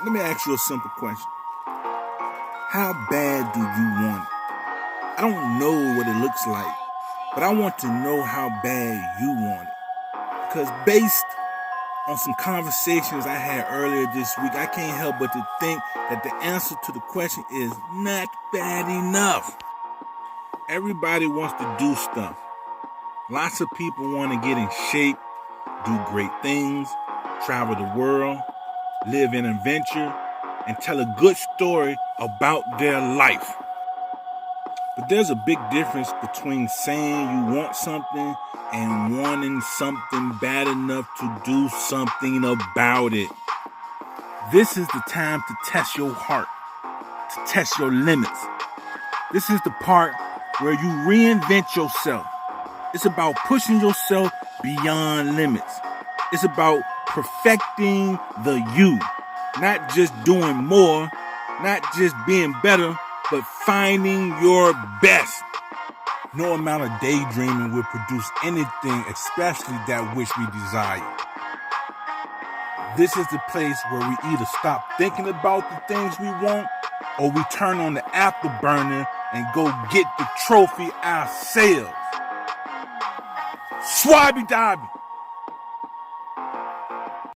Let me ask you a simple question. How bad do you want it? I don't know what it looks like, but I want to know how bad you want it. Because based on some conversations I had earlier this week, I can't help but to think that the answer to the question is not bad enough. Everybody wants to do stuff. Lots of people want to get in shape, do great things, travel the world, live an adventure, and tell a good story about their life. But there's a big difference between saying you want something and wanting something bad enough to do something about it. This is the time to test your heart, to test your limits. This is the part where you reinvent yourself. It's about pushing yourself beyond limits. It's about perfecting the you, not just doing more, not just being better, but finding your best. No amount of daydreaming will produce anything, especially that which we desire. This is the place where we either stop thinking about the things we want, or we turn on the afterburner and go get the trophy ourselves. Swabby Dobby.